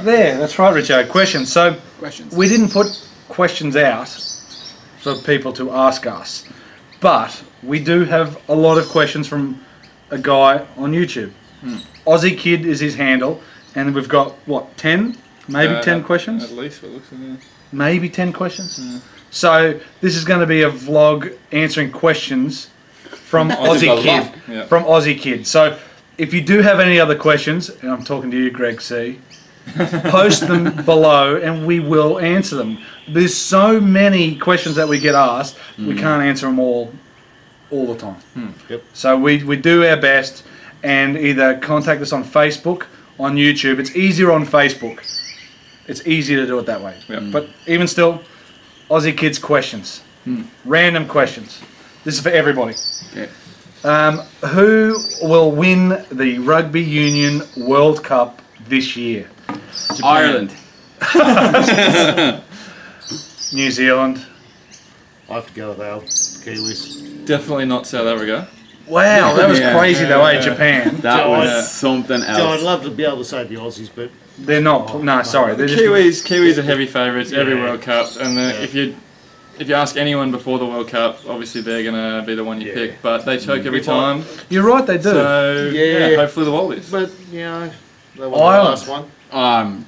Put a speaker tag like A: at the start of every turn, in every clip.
A: There, that's right, Richo. Questions. So we didn't put questions out for people to ask us, but we do have a lot of questions from a guy on YouTube. Aussie Kid is his handle, and we've got what, 10? Maybe 10 questions?
B: At least what looks like.
A: Maybe 10 questions. So this is going to be a vlog answering questions from Aussie Kid.
B: Yeah.
A: From Aussie Kid. So if you do have any other questions, and I'm talking to you, Greg C, post them below and we will answer them. There's so many questions that we get asked, we can't answer them all the time.
C: Yep.
A: So we do our best, and either contact us on Facebook, on YouTube. It's easier on Facebook. It's easier to do it that way.
B: Yep.
A: But even still, Aussie Kids questions. Random questions. This is for everybody.
D: Okay.
A: Who will win the Rugby Union World Cup this year?
D: Ireland.
A: New Zealand.
C: I have to go with Al. Kiwis.
B: Definitely not South Africa.
A: Wow, that was
D: Yeah.
A: crazy though, eh? Japan.
D: That
C: Joe,
D: was something else.
C: Joe, I'd love to be able to say the Aussies, but
A: They're not. No, sorry. They're just,
B: Kiwis are heavy favourites every
C: Yeah.
B: World Cup, and if you ask anyone before the World Cup, obviously they're gonna be the one you pick. But they choke every time.
A: you're right, they do.
B: So yeah, hopefully the Wallabies.
C: but you know, they won the
A: Ireland.
C: last one.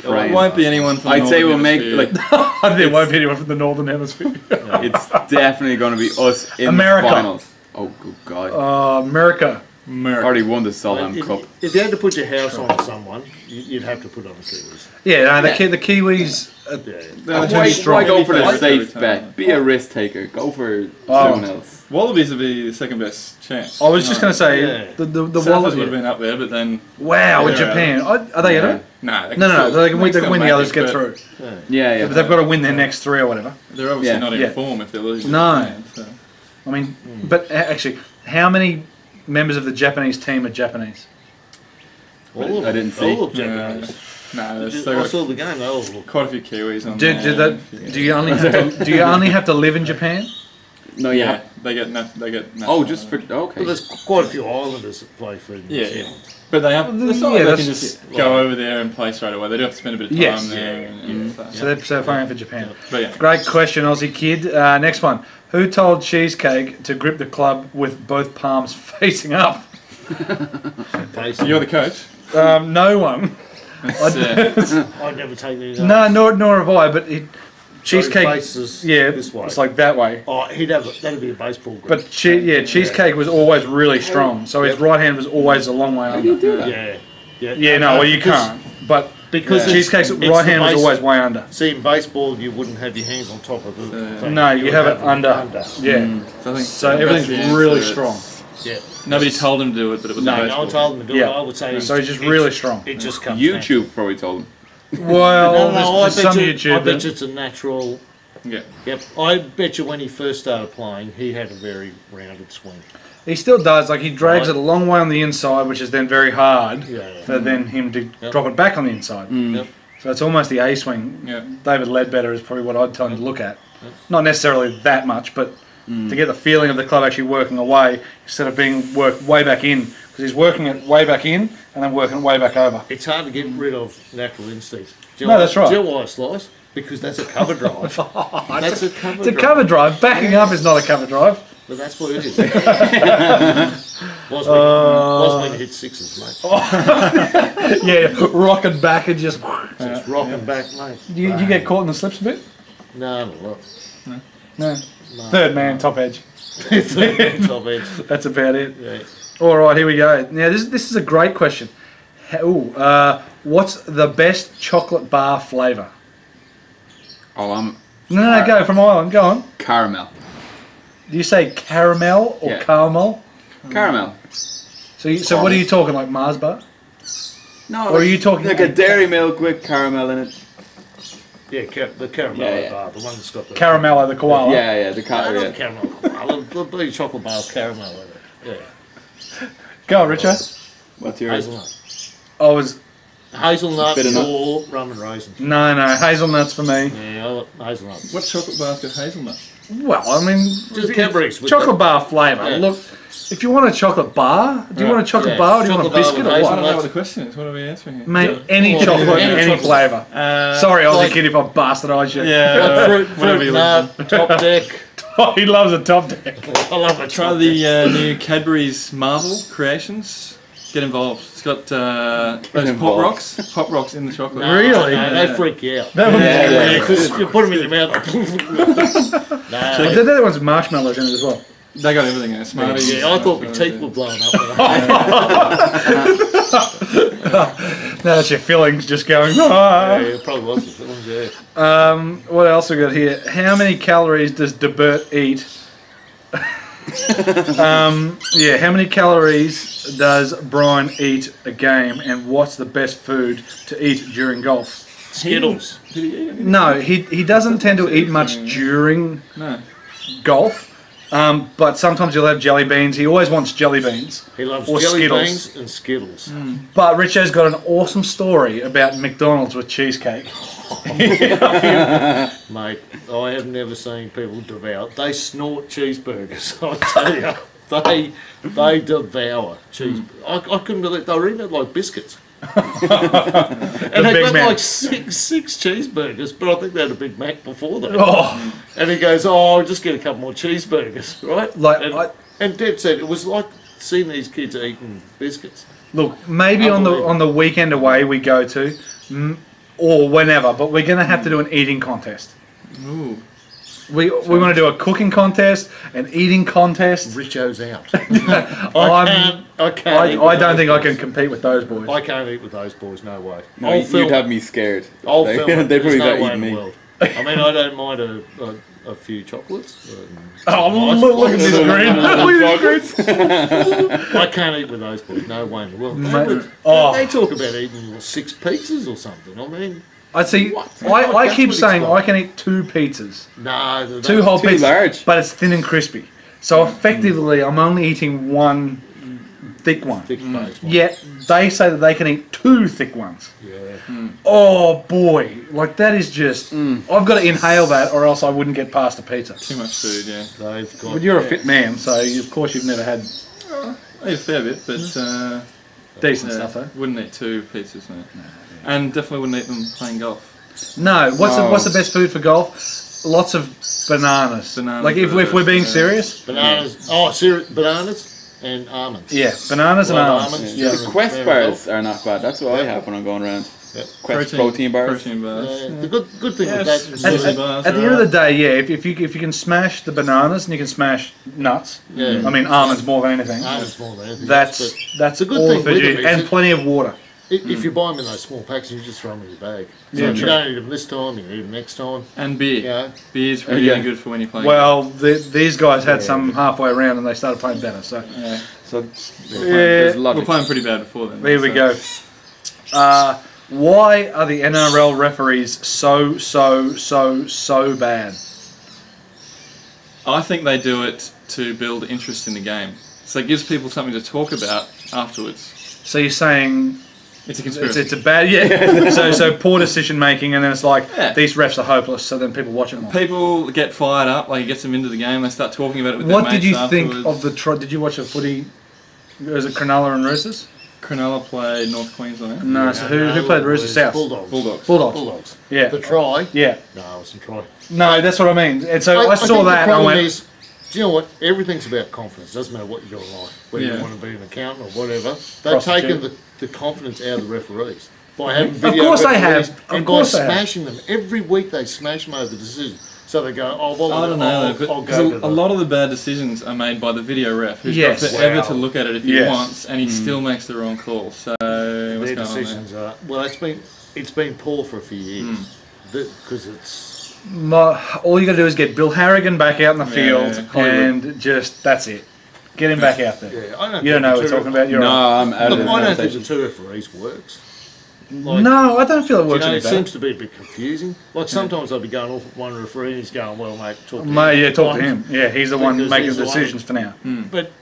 B: It won't be anyone from the
D: I'd say
B: Northern
D: we'll make
B: Hemisphere.
A: there won't be anyone from the Northern Hemisphere.
D: it's definitely going to be us in
A: America.
D: the finals. Oh good God!
A: America.
D: Already won the Solheim Cup.
C: If you had to put your house on someone, you'd have to put on the Kiwis.
A: Yeah, no, the Kiwis.
D: Why go for the
B: Every
D: safe
B: time.
D: bet? Be a risk taker. Go for someone else.
B: Wallabies would be the second best chance.
A: I was just going to say
C: Yeah.
A: the
B: Wallabies
A: Wallabies
B: would have been up there, but then
A: Wow, with
B: Yeah.
A: Japan. Are they in it?
B: nah.
A: No. They can win,
B: still
A: the
B: make
A: others,
B: it,
A: get
B: but
A: through.
D: Yeah.
A: But they've got to win their next 3 or whatever.
B: They're obviously
D: Yeah.
B: not
A: Yeah.
B: in form if they're losing.
A: No.
B: to Japan, so.
A: I mean, but actually, how many members of the Japanese team are Japanese?
C: All of
D: I
C: them.
D: didn't see.
C: All of Japanese.
B: Nah, there's
C: I
B: still
C: saw the game. They all look.
B: quite a few Kiwis on
A: Do
B: there.
A: you only have to live in Japan?
D: No,
B: Yeah,
D: yeah.
B: they get
D: Oh, just for
C: Well,
D: okay.
C: there's quite a few Islanders that play for New
B: Yeah.
C: Zealand.
B: But they have. It's not
A: Yeah,
B: like they
A: that's
B: can just go over there and play straight away. They do have to spend a bit of time
A: Yes.
B: there. And
A: So they're playing for Japan.
B: But yeah,
A: Great question, Aussie Kid. Next one. Who told Cheesecake to grip the club with both palms facing up?
C: Basically.
B: you're the coach.
A: No one.
B: It's,
C: I'd never take these.
A: No, nor have I. But Cheesecake.
C: Faces
A: Yeah,
C: this way.
A: it's like that way.
C: Oh, that'd be a baseball grip.
A: But Cheesecake was always really strong, so his right hand was always a long way under. Yeah, no, well you can't. But
C: because
A: Cheesecake's
C: it's
A: right
C: the
A: hand was
C: base-
A: always way under.
C: See, in baseball, you wouldn't have your hands on top of the thing.
A: No, you
C: would
A: have it under. Yeah.
B: I think
A: So
B: that's
A: everything's
B: the answer.
A: really
B: It's-
A: strong.
C: Yeah.
B: Nobody told him to do it, but it was a
C: No
B: baseball.
C: one told them to do
A: Yeah.
C: it. I would say.
A: So he's just really strong.
C: It just comes.
D: YouTube probably told him.
A: Well,
C: No,
A: there's some
C: I
A: YouTube.
C: bet you it's a natural.
B: Yeah.
C: Yep. I bet you when he first started playing, he had a very rounded swing.
A: He still does. Like he drags
C: Right.
A: it a long way on the inside, which is then very hard
C: Yeah.
A: for then him to drop it back on the inside.
C: Yep.
A: So it's almost the A swing.
B: Yeah.
A: David Ledbetter is probably what I'd tell him to look at. Not necessarily that much, but to get the feeling of the club actually working away instead of being worked way back in, because he's working it way back in and then working it way back over.
C: It's hard to get rid of natural instincts. Do you
A: No,
C: know
A: that's
C: why-
A: right.
C: Do you know why I slice? Because that's a cover drive. That's a cover
A: It's a
C: drive.
A: cover drive. Backing up is not a cover drive.
C: But that's what it is. was when you hit sixes, mate.
A: Yeah, rocking back and just.
C: It's rocking back, mate.
A: Do you get caught in the slips a bit?
C: No, not a lot.
A: No. Third man, top edge.
C: Top edge.
A: That's about it.
C: Yeah.
A: All right, here we go. Now this is a great question. What's the best chocolate bar flavour?
D: Oh, I'm
A: No, go from Ireland. Go on.
D: caramel.
A: Do you say caramel or
D: Yeah.
A: caramel?
D: Caramel.
A: So what are you talking, like Mars bar?
D: No,
A: Or are you talking
D: like a dairy milk with caramel in it?
C: Yeah, the caramel
D: Yeah.
C: bar, the one that's got the
A: Caramello, the koala?
D: Yeah, the
C: No,
D: caramel.
C: not the caramel. The bloody chocolate bar with caramel in it. Yeah.
A: Go on, Richo.
D: What's yours?
C: Hazelnut.
A: I was
C: Hazelnuts
D: Bit of nuts.
C: or rum and raisins.
A: No, hazelnuts for me.
C: Yeah, I like hazelnuts.
B: What chocolate bar's got hazelnut?
A: Well, I mean,
C: Just Cadbury's with
A: chocolate
C: that.
A: bar flavour.
C: Yeah.
A: Look, if you want a chocolate bar, do you want a chocolate
C: Yeah,
A: bar or do you want a
C: chocolate bar
A: biscuit
C: with
A: or
B: I
A: what?
B: don't know what the question is. What are we answering here?
A: Mate,
C: Yeah.
A: any
C: Well,
A: chocolate,
C: any
A: any
C: chocolate.
A: flavour. Sorry, Aussie kid, if I bastardised you.
B: Yeah,
C: Fruit
B: whatever you like.
C: nut, top deck.
A: Oh, he loves a top deck.
C: I love it.
B: Try the new Cadbury's Marvel creations. Get involved. It's got those pop
D: involved.
B: rocks. Pop rocks in the chocolate.
C: No,
A: Really?
C: No, they freak you out.
A: That one-
B: Yeah.
C: Because you put them in your mouth.
A: I
C: no.
A: did that one's marshmallows in it as well.
B: They got everything in it. Smarties.
C: Yeah, I thought my teeth were blowing up.
A: Now that's your fillings just going.
C: Yeah,
A: "Ah."
C: it probably was the films, yeah.
A: What else we got here? How many calories does DeBert eat? Yeah, how many calories does Brian eat a game, and what's the best food to eat during golf?
C: Skittles.
B: Did he eat it?
A: No, he doesn't tend to eat much during
B: No.
A: golf, but sometimes he'll have jelly beans. He always wants jelly beans.
C: He loves
A: Or
C: jelly
A: Skittles.
C: beans and Skittles.
A: But Richo's got an awesome story about McDonald's with cheesecake.
C: Mate, I have never seen people devour. They snort cheeseburgers, I tell you. They devour cheese. I couldn't believe they were eating it like biscuits. And they
A: Big
C: got
A: Mac.
C: like six cheeseburgers, but I think they had a Big Mac before that.
A: Oh,
C: And he goes, "Oh, I'll just get a couple more cheeseburgers, right?"
A: Like,
C: and Deb said it was like seeing these kids eating biscuits.
A: look, maybe on the weekend away we go to, or whenever, but we're gonna have to do an eating contest.
B: Ooh.
A: We want to do a cooking contest, an eating contest.
C: Richo's out.
A: I don't think I can compete with those boys.
C: I can't eat with those boys. No way.
D: No,
C: I'll
D: you'd
C: film
D: have me scared.
C: I'll
D: They-
C: film it.
D: they
C: There's
D: probably
C: no
D: better
C: way
D: eat
C: in the
D: me.
C: world. I mean, I don't mind a few chocolates.
A: Oh, look at this green! Look at this green!
C: I can't eat with those boys. No way in the world.
A: Mate,
C: They talk about eating 6 pizzas or something. I mean,
A: I see.
C: What?
A: I
C: That's
A: keep
C: what it's
A: saying
C: like.
A: I can eat 2 pizzas,
C: no.
A: 2 whole
D: Too
A: pizzas,
D: large.
A: but it's thin and crispy. So effectively, I'm only eating 1 thick one.
C: Thick base, one.
A: Yet they say that they can eat 2 thick ones.
C: Yeah.
A: Oh boy, like that is just. I've got to inhale that, or else I wouldn't get past a pizza.
B: Too much food, yeah.
C: They've got.
A: But you're a fit man, so of course you've never had
B: I eat a fair bit, but
A: decent
B: yeah,
A: stuff, though.
B: wouldn't eat 2 pizzas, no. And definitely wouldn't eat them playing golf.
A: No, what's
D: No.
A: the best food for golf? Lots of bananas.
B: Bananas
A: Like if we're being
B: yeah.
A: serious,
C: Bananas. Oh, bananas and almonds.
A: yeah, bananas and
C: Well,
A: almonds.
C: almonds,
A: Yeah.
D: The Quest bars are not bad. That's what I have when I'm going around.
C: Yep.
D: Quest protein bars.
B: Protein bars.
C: The good thing with
B: Yes.
C: that is
B: At-
A: At,
B: bars
A: at the
B: are
A: end of the
B: alright.
A: day, yeah, if you can smash the bananas and you can smash nuts,
C: Yeah.
A: I mean almonds more than anything.
C: almonds more than anything.
A: That's
C: But
A: a
C: good
A: all
C: thing
A: for
C: with
A: you,
C: them is
A: and
C: it-
A: plenty of water.
C: if you buy them in those small packs, you just throw them in your bag. So
A: Yeah,
C: if you
A: true.
C: don't eat them this time, you eat them next time.
B: And beer.
C: Yeah.
B: Beer's really
D: Yeah.
B: good for when you're playing
A: Well, these guys had some halfway around and they started playing better. So,
B: golf. Yeah.
A: so
D: There's
A: yeah,
D: logic.
B: We're playing pretty bad before then.
A: there we
B: so-
A: go. Why are the NRL referees so bad?
B: I think they do it to build interest in the game. So it gives people something to talk about afterwards.
A: So you're saying
B: It's a conspiracy.
A: it's a bad so poor decision making, and then it's like
B: Yeah.
A: these refs are hopeless. So then people watch it more.
B: People get fired up, like it gets them into the game, they start talking about it with
A: What
B: their
A: did
B: mates
A: you think
B: afterwards.
A: of the? Did you watch a footy? Was it Cronulla and Roosters?
B: Cronulla played North Queensland.
A: No. So who played Roosters? South.
C: Bulldogs.
B: Bulldogs.
A: Bulldogs. Yeah.
C: The try.
A: Yeah.
C: No, it wasn't try.
A: No, that's what I mean. And so I saw
C: think
A: that
C: the
A: and I
C: problem
A: went,
C: is, do you know what? Everything's about confidence. Doesn't matter what you do in life. Whether
B: Yeah.
C: you want to be an accountant or whatever. They've
A: Prostitute.
C: taken the confidence out of the referees. By having video
A: course they
C: referees
A: have. Of
C: and
A: course
C: by
A: they have.
C: smashing them. Every week they smash them over the decision. So they go, oh, well,
B: I don't know,
C: I'll
B: but
C: go
B: 'cause
C: to
B: a
C: the-
B: lot of the bad decisions are made by the video ref, who's
A: Yes.
B: got forever
C: Wow.
B: to look at it if he
A: Yes.
B: wants, and he still makes the wrong call. So what's
C: their
B: going on
C: decisions are, well, it's been poor for a few years. Because it's...
A: all you got to do is get Bill Harrigan back out in the field,
B: Hollywood.
A: and just that's it. Get him back out there.
C: Yeah, I don't
A: You don't know what
C: think
A: we're
C: the
A: talking about. You're
D: No,
A: right.
D: I'm out
C: Look,
D: of this
C: I don't think the
D: conversation.
C: 2 referees works. Like,
A: No, I don't feel it
C: you
A: works
C: know,
A: any
C: it
A: better.
C: seems to be a bit confusing. Like sometimes I'll be going off with one referee and he's going, well, mate, talk to him.
A: Mate, yeah, talk to him. Yeah, he's the one
C: Because
A: making
C: he's
A: the
C: the one-
A: decisions for now.
C: But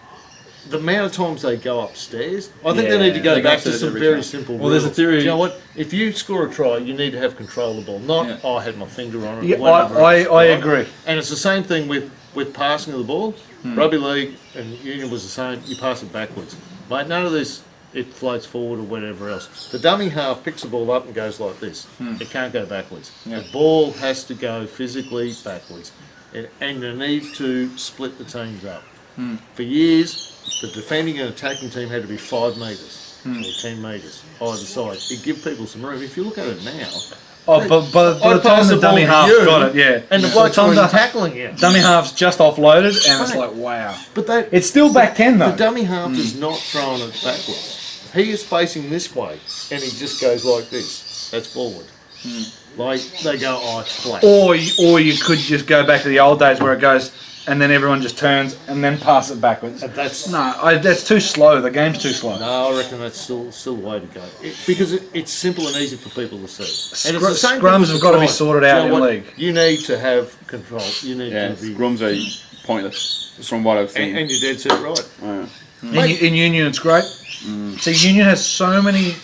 C: the amount of times they go upstairs, I think they need to go
B: they go
C: back to
B: upstairs
C: some
B: every
C: very
B: time.
C: simple
B: Well,
C: rules.
B: there's a theory.
C: Do you know what? If you score a try, you need to have control of the ball. Not, I had my finger on it.
A: Yeah,
C: whatever.
A: I agree.
C: And it's the same thing with passing of the ball. Rugby league and union was the same. You pass it backwards. Mate, none of this, it floats forward or whatever else. The dummy half picks the ball up and goes like this. It can't go backwards.
B: Yeah.
C: The ball has to go physically backwards. And you need to split the teams up. For years, the defending and attacking team had to be 5 metres or 10 metres either side. It give people some room. If you look at it now,
A: Oh, but by the time the dummy half got it, yeah.
C: and the blokes are tackling you.
A: Dummy half's just offloaded, and it's like, wow.
C: But
A: It's still back 10 though.
C: the dummy half is not throwing it backwards. He is facing this way, and he just goes like this. That's forward. Like they go, oh, it's flat.
A: Or you could just go back to the old days where it goes, and then everyone just turns and then pass it backwards.
C: And that's
A: That's too slow. The game's too slow.
C: no, I reckon that's still the way to go. Because it's simple and easy for people to see. And it's the same thing
A: Scrums
C: with
A: have
C: the
A: got to be
C: tries.
A: sorted
C: Do you
A: out
C: know
A: in
C: what?
A: league.
C: You need to have control. You need
D: Yeah,
C: to be.
D: scrums are pointless, just from what I've seen.
C: And you're dead set right.
A: In Union, it's great. See, Union has so many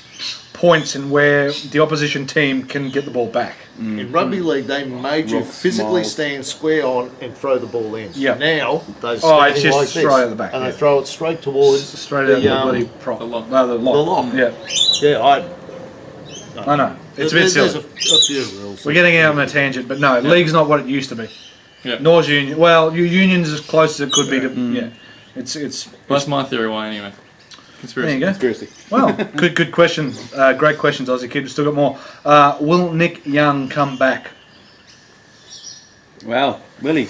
A: points in where the opposition team can get the ball back.
C: In rugby league, they made you
D: Rough,
C: physically
D: small.
C: stand square on and throw the ball in.
A: Yeah.
C: Now they
A: Oh,
C: stand
A: it's just
C: like
A: straight
C: this,
A: at the back,
C: and
A: yeah.
C: they throw it straight towards
A: Straight out of the bloody prop.
B: the lock.
A: No, the lock.
C: The lock.
A: Yeah,
C: Yeah,
A: I know. It's a bit
C: there's
A: silly.
C: a few rules.
A: We're getting out on a tangent, but no, league's not what it used to be.
B: Yeah.
A: Nor's Union. Well, your Union's as close as it could be to. Yeah, it's.
B: That's my theory why anyway. Conspiracy.
A: There you go.
D: Conspiracy.
A: Well, good question. Great questions, Aussie kid. We've still got more. Will Nick Young come back?
D: Well, Willie.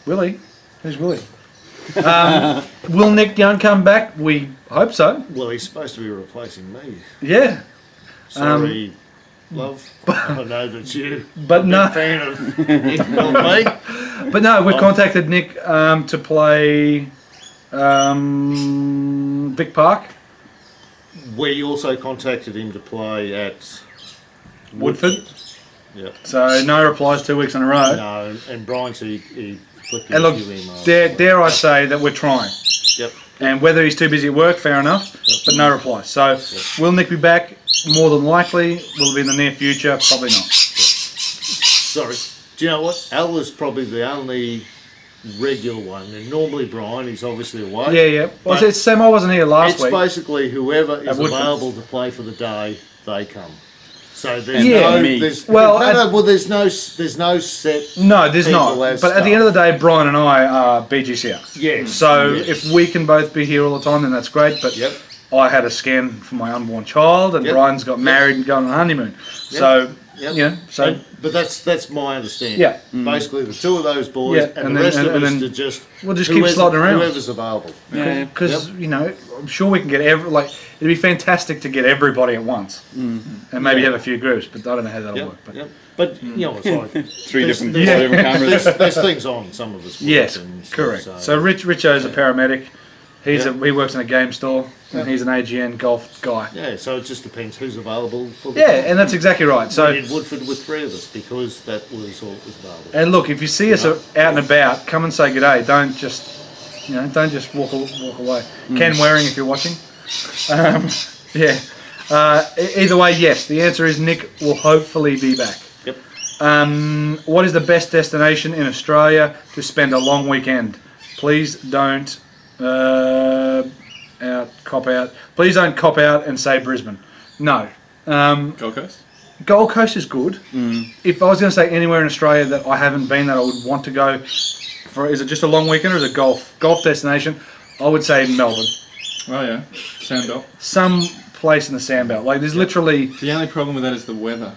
A: Willie? Who's Willie? Will Nick Young come back? We hope so.
C: Well, he's supposed to be replacing me.
A: Yeah.
C: Sorry, love. I know that you
A: But
C: big
A: no,
C: fan of me.
A: but no, we've contacted Nick to play Vic Park,
C: We also contacted him to play at
A: Woodford.
C: Yeah.
A: So no replies 2 weeks in a row.
C: No, and Brian said he flicked
A: And
C: a
A: look,
C: few emails.
A: dare I say that we're trying.
C: Yep.
A: And whether he's too busy at work, fair enough, but no reply. So will Nick be back? More than likely. Will it be in the near future? Probably not.
C: Sorry. Do you know what? Al is probably the only regular one. And normally Brian, he's obviously away.
A: Yeah. Well, it's Sam, I wasn't here last
C: It's
A: week.
C: basically whoever is
A: Woodford.
C: available to play for the day, they come. So there's
A: Yeah.
C: no,
D: Me.
C: there's,
A: Well,
C: there's no set.
A: No, there's
C: people
A: not.
C: as
A: But at the end of the day, Brian and I are BGCR.
C: Yeah.
A: So
C: Yes.
A: if we can both be here all the time, then that's great. But
C: Yep.
A: I had a scan for my unborn child, and
C: Yep.
A: Brian's got married and going on a honeymoon.
C: Yep.
A: So,
C: Yep.
A: you know, so
C: But that's my understanding.
A: Yeah.
C: Basically, the two of those boys,
A: Yeah,
C: and
A: and
C: the
A: then-
C: rest of
A: and
C: us
A: then
C: to just
A: we'll just keep
C: whoever's-
A: slotting around.
C: Whoever's available.
D: Yeah.
A: because you know, I'm sure we can get it'd be fantastic to get everybody at once, and maybe have a few groups. But I don't know how that'll
C: Yep.
A: work. But
C: Yep. But you know, it's like
D: Three
C: there's-
D: different,
C: there's-
D: four different cameras.
C: there's things on some of us.
A: yes,
C: and stuff,
A: correct. So Richo's a paramedic. He works in a game store, and he's an AGN golf guy.
C: yeah, so it just depends who's available for the
A: Yeah, and that's exactly right. So.
C: we did Woodford with 3 of us because that was all that was available.
A: And look, if you see us out and about, come and say good day. Don't just walk away. Ken Waring, if you're watching. Yeah. Either way, yes. The answer is Nick will hopefully be back.
C: Yep.
A: What is the best destination in Australia to spend a long weekend? Please don't cop out. Please don't cop out and say Brisbane. No.
B: Gold Coast?
A: Gold Coast is good. If I was going to say anywhere in Australia that I haven't been that I would want to go for, is it just a long weekend or is it golf destination? I would say Melbourne.
B: Oh yeah. Sandbelt.
A: Some place in the Sandbelt. Like there's literally.
B: The only problem with that is the weather.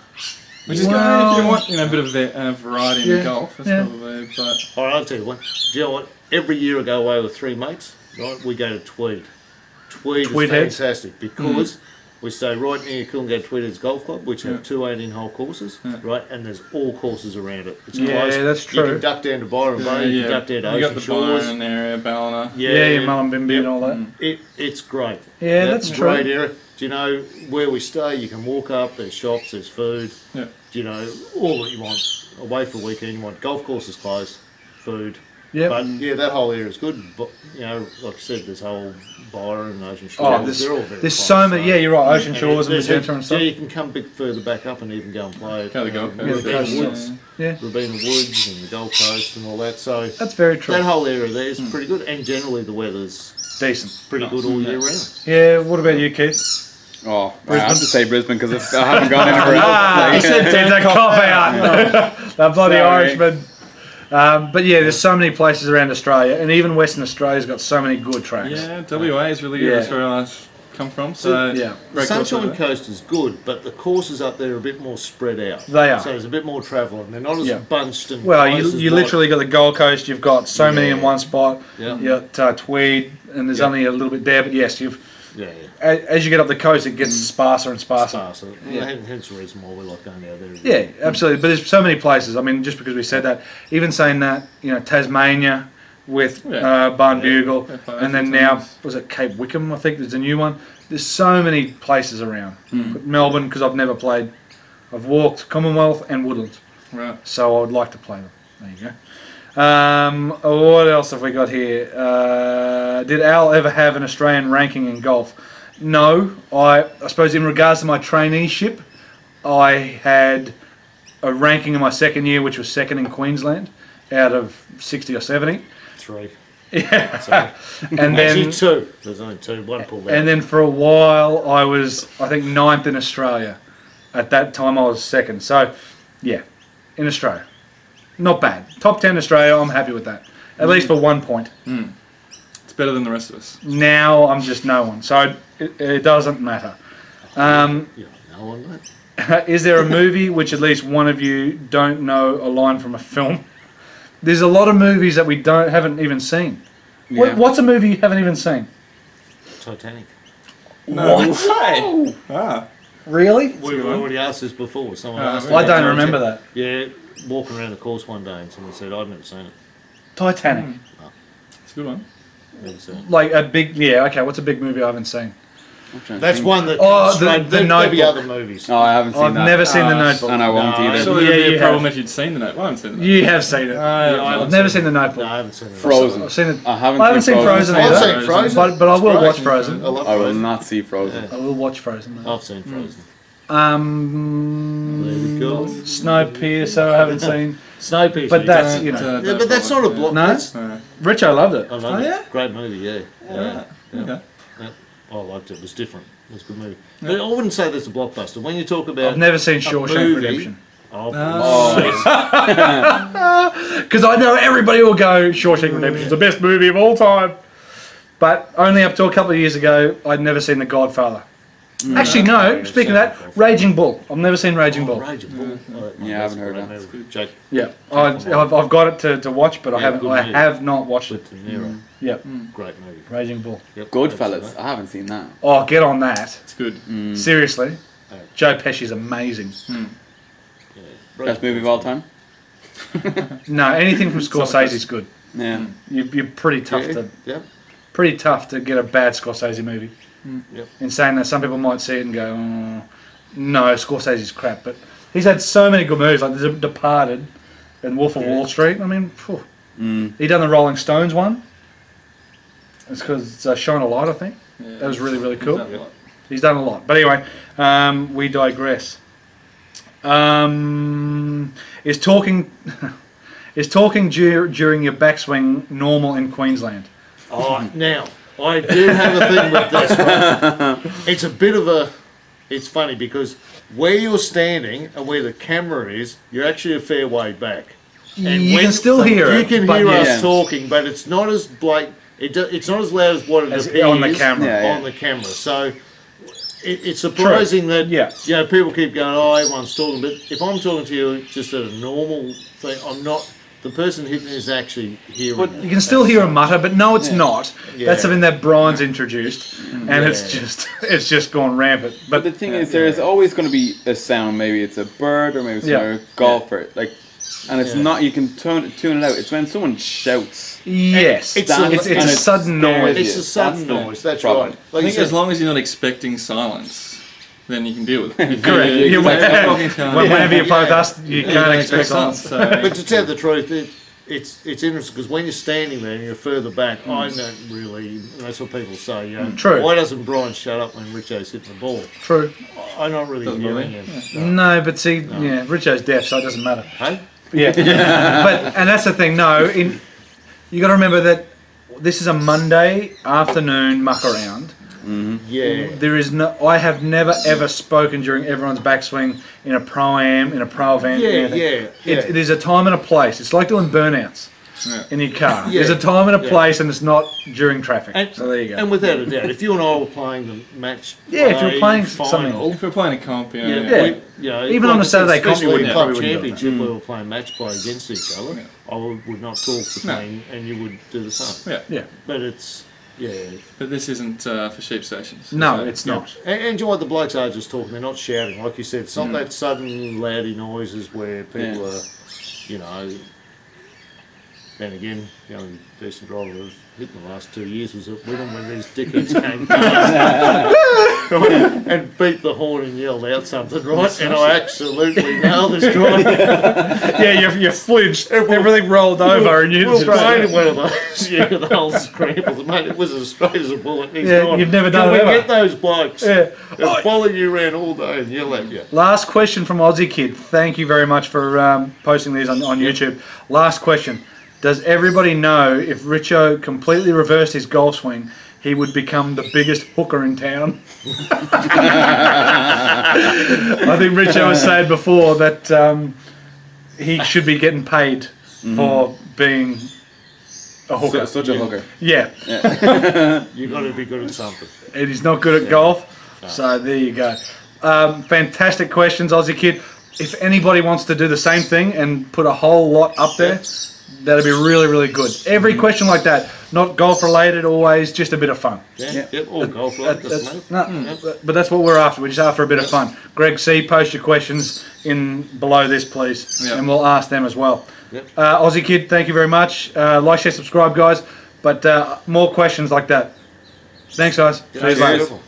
B: Which is
A: Well,
B: good if you want, a bit of variety in
A: yeah,
B: the golf. That's
A: yeah.
B: probably, but
C: All right, I'll tell you what. Do you know what? Every year I go away with 3 mates. Right, we go to Tweed. Tweed
A: Tweed
C: is
A: Heads?
C: fantastic because we stay right near Coolgate Tweed Heads Golf Club, which have 2 18-hole courses, right? And there's all courses around it. It's
A: Yeah,
C: close.
A: that's
C: You
A: true.
C: can duck down to Byron Bay. You can duck down to
B: you got
C: Ocean
B: the
C: Shores.
B: Byron area, Ballina.
A: Yeah, Mullumbimby and all that.
C: It's great.
A: Yeah, that's true.
C: Great area. Do you know where we stay? You can walk up. There's shops. There's food.
B: Yeah.
C: Do you know all that you want away for a weekend? You want golf courses closed, food,
A: Yeah.
C: But yeah, that whole area is good. But you know, like I said, this whole Byron and Ocean Shores.
A: Oh, there's so many. Yeah, you're right. Ocean Shores and Magenta and stuff.
C: Yeah, you can come a bit further back up and even go and play at
B: the Gold Coast.
C: Rabina Woods,
A: Yeah.
C: Rabina Woods and the Gold Coast and all that. So
A: That's very true.
C: that whole area there is pretty good, and generally the weather's
A: Decent.
C: pretty good all year round.
A: Yeah. What about you, Keith?
D: Oh, I have to say Brisbane because I haven't gone anywhere else.
A: Ah, he said, "Did that cop out?" That bloody
D: Sorry.
A: Irishman. But yeah, there's so many places around Australia, and even Western Australia's got so many good tracks.
B: Yeah, WA is really good.
A: Yeah.
B: That's where I come from. So
A: Yeah.
C: The
B: great course
C: Sunshine
B: over there.
C: Coast is good, but the courses up there are a bit more spread out.
A: They are.
C: So there's a bit more travel, and they're not as
A: Yeah.
C: bunched and
A: Well,
C: close
A: you
C: as like-
A: literally got the Gold Coast. You've got so many in
C: Yeah.
A: one spot.
C: Yeah.
A: You got Tweed, and there's
C: Yeah.
A: only a little bit there. But yes,
C: Yeah,
A: as you get up the coast, it gets sparser and sparser.
C: sparser. Yeah. Hence the reason why we like going out there.
A: Yeah, absolutely. But there's so many places. I mean, just because we said that, even saying that, you know, Tasmania with Barn Bugle,
B: Yeah,
A: and then now, was it Cape Wickham, I think there's a new one. There's so many places around. But Melbourne, because I've never played, I've walked Commonwealth and Woodland,
B: Right.
A: so I would like to play them. There you go. What else have we got here? Did Al ever have an Australian ranking in golf? No. I suppose in regards to my traineeship, I had a ranking in my second year, which was second in Queensland, out of 60 or 70.
C: 3.
A: Yeah. And
C: Actually,
A: then
C: 2. There's only 2. One pulled out.
A: and then for a while I was, I think, 9th in Australia. At that time I was second. So, yeah, in Australia. Not bad. Top 10 Australia, I'm happy with that. At least for 1 point.
B: It's better than the rest of us.
A: Now I'm just no one. So it doesn't matter.
C: Yeah, no one, mate.
A: Is there a movie which at least one of you don't know a line from a film? There's a lot of movies that we haven't even seen.
D: Yeah.
A: What's a movie you haven't even seen?
C: Titanic.
B: What? Ah.
A: Really?
C: We've already asked this before. Someone asked.
A: I
C: me.
A: don't remember that.
C: Yeah, walking around the course one day and someone said, I've never seen it.
A: Titanic.
B: It's a good one.
C: Never seen it.
A: Like a big, yeah, okay, what's a big movie I haven't seen?
D: I'm trying to
C: That's
D: think.
C: one that
A: Oh,
C: comes
A: the
C: straight. There'll be
A: Notebook.
C: other movies.
D: Oh, I haven't seen
A: I've
D: that.
A: never seen The Notebook.
D: And I won't
C: No,
D: either.
B: Surely
A: Yeah,
B: it would be
A: you
B: a problem
A: have.
B: if you'd seen the note. Well, I haven't seen the note.
A: You have seen it. I've never seen The
C: No,
A: Notebook.
C: I haven't seen it.
D: Frozen.
A: I've seen it.
D: I haven't,
A: I haven't seen Frozen
C: I've
A: either.
C: seen Frozen.
A: But I will
C: It's
A: watch
C: great.
A: Frozen.
C: I love
D: I will
C: Frozen.
D: not see Frozen.
A: I will watch Frozen.
C: I've seen Frozen.
A: Um,
C: There we go.
A: Snowpiercer I haven't seen.
C: Snowpiercer.
A: But
C: you
A: that's,
C: don't-
A: you know.
C: Yeah, but that's not a block.
A: No?
C: That's,
A: Richo loved it.
C: I love
B: Oh,
C: it.
B: yeah?
C: Great movie, yeah. Yeah.
B: Okay.
C: Yeah. I liked it. It was different. It was a good movie. But I wouldn't say that's a blockbuster. When you talk about
A: I've never seen Shawshank
C: movie-
A: Redemption. Because I know everybody will go, Shawshank Redemption is the best movie of all time. But only up to a couple of years ago, I'd never seen The Godfather. Actually, no, speaking of that, Raging Bull. I've never seen Raging Bull.
C: Raging Bull.
D: Yeah, I haven't heard that.
C: Jake
A: Yeah, I've got it to watch, but I
C: Yeah,
A: haven't.
C: good
A: I
C: movie.
A: have not watched it.
C: with De Niro.
A: Yeah,
C: Great movie.
A: Raging Bull.
C: Yep.
D: Goodfellas. I haven't seen that.
A: Oh, get on that.
B: It's good.
A: Seriously,
C: Yeah.
A: Joe Pesci's amazing.
D: Best movie of all time?
A: No, anything from Scorsese's good.
D: Yeah.
A: You're pretty tough
C: Yep.
A: to get a bad Scorsese movie.
C: Yep.
A: In saying that, some people might see it and go, oh, "No, Scorsese's crap." But he's had so many good movies, like The Departed and Wolf of Wall Street. I mean, phew. He done the Rolling Stones one. It's because it's Shine a Light, I think. That was really, really cool. He's done a lot. But anyway, we digress. Is talking during your backswing normal in Queensland?
C: Oh, now, I do have a thing with this one. It's a bit of a... It's funny because where you're standing and where the camera is, you're actually a fair way back. And
A: You can still hear
C: you
A: it.
C: can
A: but
C: hear
A: yeah.
C: us talking, but it's not as it's not as loud as what it
A: As
C: appears
A: on the camera.
D: Yeah,
C: on the camera. So it's surprising that
A: Yeah.
C: you know people keep going, oh, everyone's talking, but if I'm talking to you just at a normal thing, I'm not. The person hitting is actually hearing.
A: But
C: it.
A: you can still hear a mutter, but no, it's not.
C: Yeah.
A: That's something that Brian's introduced, and it's just gone rampant.
D: But the thing is, there is always going to be a sound. Maybe it's a bird, or maybe it's a golfer. Like, and it's not. You can tune it out. It's when someone shouts.
A: Yes,
C: It's
A: it's
C: a-
A: a sudden noise.
C: It's a sudden
D: That's the
C: noise. That's
D: problem.
C: right.
B: I
C: Like you
B: think
C: said,
B: as long as you're not expecting silence, then you can deal with it.
A: Correct.
B: If
A: Yeah,
B: you're talking to
A: Whenever you play with us, you
B: you
A: can't
B: don't
A: expect silence.
B: So
C: but to tell the truth, it's interesting because when you're standing there and you're further back, I don't really. And that's what people say.
A: True.
C: Why doesn't Brian shut up when Richo's hitting the ball?
A: True.
C: I'm not really hearing him.
A: No, but see, Richo's deaf, so it doesn't matter.
C: Hey.
A: Yeah. And that's the thing. No, you got to remember that this is a Monday afternoon muck around.
C: Yeah.
A: There is no. I have never ever spoken during everyone's backswing in a pro-am, in a pro event. It is a time and a place. It's like doing burnouts in your car. Yeah. There's a time and a place, and it's not during traffic. So there you go.
C: And without a doubt, if you and I were playing the match,
A: if you're playing
C: final,
A: something,
B: if we're playing a comp,
A: even on a Saturday comp,
C: especially
A: we
C: club championship, we were playing match play against each other. I would not talk to me, and you would do the same.
A: Yeah.
C: But it's. Yeah,
B: but this isn't for sheep stations.
A: No, it's not.
C: And what the blokes are just talking, they're not shouting. Like you said, it's not that sudden loudy noises where people are, then again, the only decent driver I've hit in the last 2 years was at Wynnum when these dickheads came past and beat the horn and yelled out something, right? And I absolutely nailed this driver.
A: You flinched. Everything rolled over and you
C: were playing one of those, the whole scrambles. Mate, it was as straight as a bullet. He's gone.
A: You've never done it
C: Can
A: ever.
C: we get those blokes and follow you around all day and yell at you?
A: Last question from Aussie Kid. Thank you very much for posting these on YouTube. Last question. Does everybody know if Richo completely reversed his golf swing, he would become the biggest hooker in town? I think Richo has said before that he should be getting paid for being a hooker.
D: Such a hooker.
A: Yeah.
C: You've got to be good at something.
A: And he's not good at golf, so there you go. Fantastic questions, Aussie Kid. If anybody wants to do the same thing and put a whole lot up there, that'd be really, really good. Every question like that, not golf related, always just a bit of fun.
C: All golf related.
A: But that's what we're after. We're just after a bit of fun. Greg C, post your questions in below this, please, and we'll ask them as well. Aussie Kid, thank you very much. Like, share, subscribe, guys. But more questions like that. Thanks, guys. See you later.